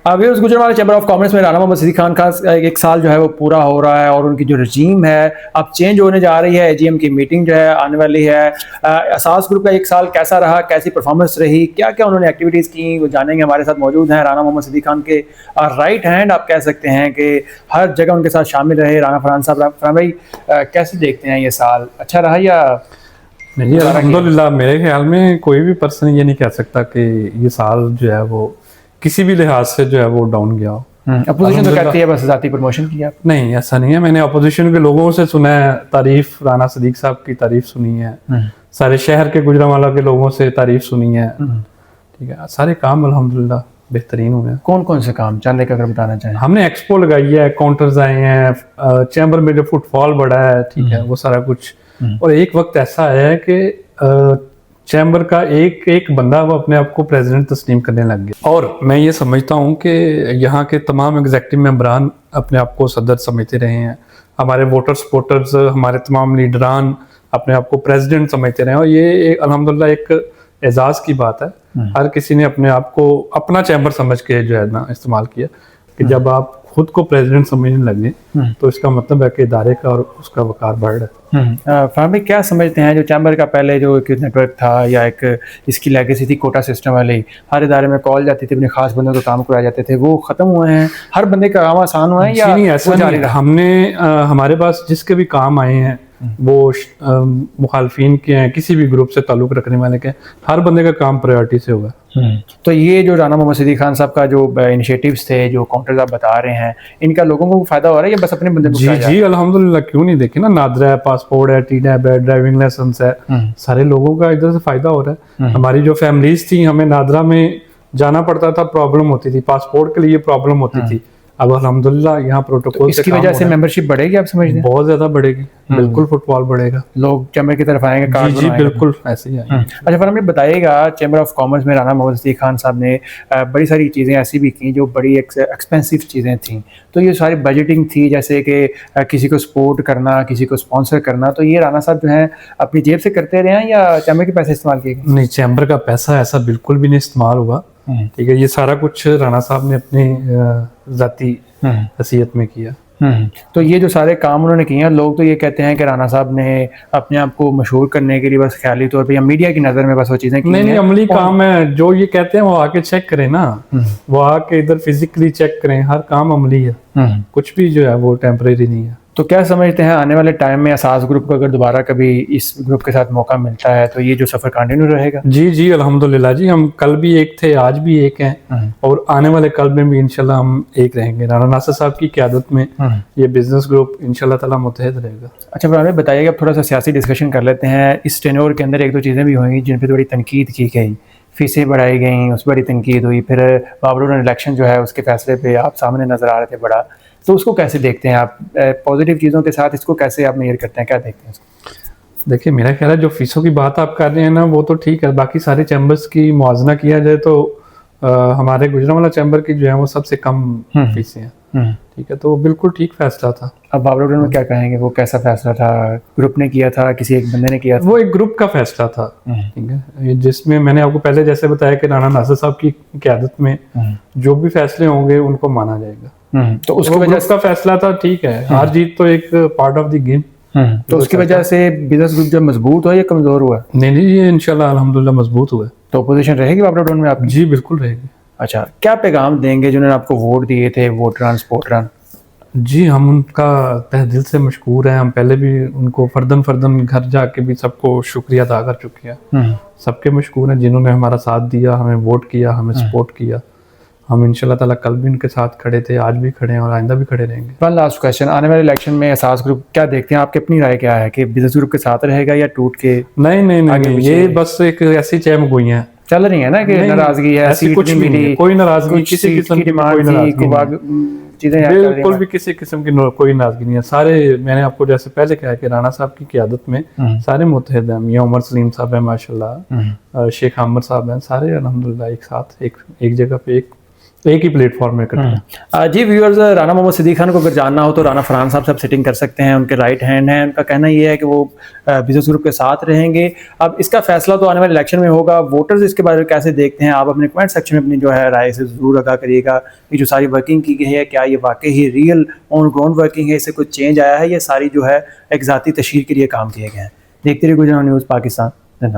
Viewers, Gujranwala chamber of commerce में राना मोहम्मद सिद्दीक खान का एक साल जो है वो पूरा हो रहा है और उनकी जो रजीम है अब चेंज होने जा रही है। एजीएम की मीटिंग जो है आने वाली है। असास ग्रुप का एक साल कैसा रहा, कैसी परफॉर्मेंस रही, क्या क्या उन्होंने एक्टिविटीज़ की, वो जानेंगे। हमारे साथ मौजूद हैं राना मोहम्मद सिद्दीक खान के राइट हैंड, आप कह सकते हैं कि हर जगह उनके साथ शामिल रहे राना फरहान साहब। फरहान भाई, कैसे देखते हैं ये साल, अच्छा रहा या नहीं? अल्हम्दुलिल्लाह, मेरे ख्याल में कोई भी पर्सन ये नहीं कह सकता कि ये साल जो है वो किसी भी लिहाज से जो है वो डाउन गया हो। अपोजिशन तो कहती है बस ज़ाती प्रमोशन किया। नहीं, ऐसा नहीं है। मैंने अपोजिशन के लोगों से सुना है तारीफ, राना सिद्दीक साहब की तारीफ सुनी है, सारे शहर के गुजरांवाला के लोगों से तारीफ सुनी है। ठीक है, सारे काम अल्हम्दुलिल्लाह बेहतरीन हुए हैं। कौन कौन से काम चंद एक अगर बताना चाहें? हमने एक्सपो लगाई है, काउंटर्स आए हैं, चैम्बर में जो फुटफॉल बढ़ा है, ठीक है, वो सारा कुछ। और एक वक्त ऐसा आया है कि चैम्बर का एक एक बंदा वो अपने आप को प्रेसिडेंट तस्लीम करने लग गया। और मैं ये समझता हूँ कि यहाँ के तमाम एग्जेक्टिव मेंबरान अपने आप को सदर समझते रहे हैं, हमारे वोटर सपोर्टर्स, हमारे तमाम लीडरान अपने आप को प्रेसिडेंट समझते रहे हैं। और ये अल्हम्दुलिल्लाह एक एजाज़ की बात है। हर किसी ने अपने आप को अपना चैम्बर समझ के जो है ना इस्तेमाल किया कि जब आप खुद को प्रेसिडेंट समझने लगे तो इसका मतलब है कि इदारे का और उसका वकार बढ़ रहा है। फरहान भाई, क्या समझते हैं जो चैम्बर का पहले जो एक नेटवर्क था या एक इसकी लेगेसी थी कोटा सिस्टम वाली, हर इदारे में कॉल जाती थी, अपने खास बंदों को काम कराए जाते थे, वो खत्म हुए हैं? हर बंदे का काम आसान हुआ है या नहीं? ऐसा नहीं। हमने हमारे पास जिसके भी काम आए हैं वो मुखालफिन के हैं, किसी भी ग्रुप से ताल्लुक रखने वाले के, हर बंदे का काम प्रायोरिटी से हुआ। तो ये जो राना मोहम्मद सिद्दीक खान साहब का जो इनिशिएटिव्स थे, जो काउंटर्स आप बता रहे हैं, इनका लोगों को फायदा हो रहा है या बस अपने बंदे को? जी अल्हम्दुलिल्लाह, क्यों नहीं। देखे ना, नादरा है, पासपोर्ट है, टीडैब है, ड्राइविंग लाइसेंस है, सारे लोगों का इधर से फायदा हो रहा है। हमारी जो फैमिलीज थी, हमें नादरा में जाना पड़ता था, प्रॉब्लम होती थी, पासपोर्ट के लिए प्रॉब्लम होती थी। अब अल्हम्दुलिल्लाह यहाँ प्रोटोकॉल तो इसकी वजह से मेंबरशिप बढ़ेगी, आप समझते हैं? बहुत ज्यादा बढ़ेगी, बिल्कुल फुटबॉल बढ़ेगा, लोग चैम्बर की तरफ आएंगे, कार्ड जी बिल्कुल ऐसे ही आएंगे। अच्छा, फिर हमें बताइएगा, चैम्बर ऑफ कॉमर्स में राना मोहम्मद सिद्दीक खान साहब ने बड़ी सारी चीज़ें ऐसी भी की जो बड़ी एक्सपेंसिव चीज़ें थी, तो ये सारी बजटिंग थी, जैसे कि किसी को सपोर्ट करना, किसी को स्पॉन्सर करना, तो ये राना साहब जो है अपनी जेब से करते रहे हैं या चैम्बर के पैसे इस्तेमाल किए? नहीं, चैम्बर का पैसा ऐसा बिल्कुल भी नहीं इस्तेमाल हुआ। ठीक है, ये सारा कुछ राना साहब ने अपने जाती हैसियत में किया। तो ये जो सारे काम उन्होंने किए हैं, लोग तो ये कहते हैं कि राना साहब ने अपने आप को मशहूर करने के लिए बस ख्याली तौर पे या मीडिया की नज़र में बस वो चीज़ें की। नहीं, अमली काम है। जो ये कहते हैं वो आके चेक करें ना, वो आके इधर फिजिकली चेक करें, हर काम अमली है, कुछ भी जो है वो टेम्परेरी नहीं है। तो क्या समझते हैं आने वाले टाइम में असास ग्रुप को अगर दोबारा कभी इस ग्रुप के साथ मौका मिलता है तो ये जो सफ़र कंटिन्यू रहेगा? जी अल्हम्दुलिल्लाह जी, हम कल भी एक थे, आज भी एक हैं और आने वाले कल में भी इंशाल्लाह हम एक रहेंगे। राना नासिर साहब की क़यादत में ये बिजनेस ग्रुप इंशाल्लाह ताला मुत्तहद रहेगा। अच्छा, फिर हमें बताइएगा, थोड़ा सा सियासी डिस्कशन कर लेते हैं। इस टेन्योर के अंदर एक दो चीज़ें भी हुई जिन पर थोड़ी तनकीद की गई, फीसें बढ़ाई गई, उस पर बड़ी तनकीद हुई, फिर बाबर इलेक्शन जो है उसके फैसले पे आप सामने नज़र आ रहे थे बड़ा, तो उसको कैसे देखते हैं आप? पॉजिटिव चीज़ों के साथ इसको कैसे आप मेजर करते हैं, क्या देखते हैं इसको? देखिए, मेरा ख्याल है जो फीसों की बात आप कर रहे हैं ना, वो तो ठीक है। बाकी सारे चैम्बर्स की मुआवजा किया जाए तो हमारे गुजरांवाला चैम्बर की जो है वो सबसे कम फीसें हैं। ठीक है, तो बिल्कुल ठीक फैसला था। अब बाबर में क्या कहेंगे, वो कैसा फैसला था? ग्रुप ने किया था, किसी एक बंदे ने किया था? वो एक ग्रुप का फैसला था, ठीक है, जिसमें मैंने आपको पहले जैसे बताया कि राना नासिर साहब की क़यादत में जो भी फैसले होंगे उनको माना जाएगा। तो उसकी वजह से फैसला था, ठीक है, हार जीत तो एक पार्ट ऑफ द गेम। तो उसकी वजह से बिजनेस ग्रुप जब मजबूत हुआ या कमजोर हुआ? नहीं, ये इंशाल्लाह अल्हम्दुलिल्लाह मजबूत हुआ। तो अपोजिशन रहेगी बाबर में आप? जी बिल्कुल रहेगी। अच्छा, क्या पैगाम देंगे जिन्होंने आपको वोट दिए थे, वोटरान सपोर्टरान? जी, हम उनका तहे दिल से मशकूर हैं। हम पहले भी उनको फर्दन घर जाके भी सबको शुक्रिया अदा कर चुके हैं। सबके मशकूर हैं जिन्होंने हमारा साथ दिया, हमें वोट किया, हमें सपोर्ट किया। हम इंशाल्लाह ताला कल भी उनके साथ खड़े थे, आज भी खड़े हैं और आइंदा भी खड़े रहेंगे। वन लास्ट क्वेश्चन, आने वाले इलेक्शन में असास ग्रुप क्या देखते हैं? आपकी अपनी राय क्या है कि बिजनेस ग्रुप के साथ रहेगा या टूट के? नहीं, ये बस एक ऐसी चहमगोइयां चल रही है ना कि नाराजगी है, ऐसी कुछ भी नहीं, कोई नाराजगी, किसी किस्म की डिमांड चीजें बिल्कुल भी किसी किस्म की कोई नाराजगी नहीं है। सारे, मैंने आपको जैसे पहले कहा कि राना साहब की क़यादत में सारे मुत्तहद हैं। मियां उमर सलीम साहब है माशाल्लाह, शेख आमिर साहब हैं, सारे अल्हम्दुलिल्लाह एक साथ एक जगह पे एक एक ही प्लेटफॉर्म में इकट्ठे हैं। जी व्यूअर्स, राना मोहम्मद सिद्दीक खान को अगर जानना हो तो राना फरहान साहब से आप सेटिंग कर सकते हैं, उनके राइट हैंड हैं। उनका कहना ये है कि वो बिजनेस ग्रुप के साथ रहेंगे। अब इसका फैसला तो आने वाले इलेक्शन में होगा। वोटर्स इसके बारे में कैसे देखते हैं, आप अपने कमेंट सेक्शन में अपनी जो है राय से ज़रूर आगाह करिएगा। ये जो सारी वर्किंग की गई है, क्या ये वाकई ही रियल ऑन ग्राउंड वर्किंग है, इससे कुछ चेंज आया है, ये सारी जो है एक ज़ाती तशहीर के लिए काम किए गए हैं। देखते रहिए गुजरात न्यूज़ पाकिस्तान। धन्यवाद।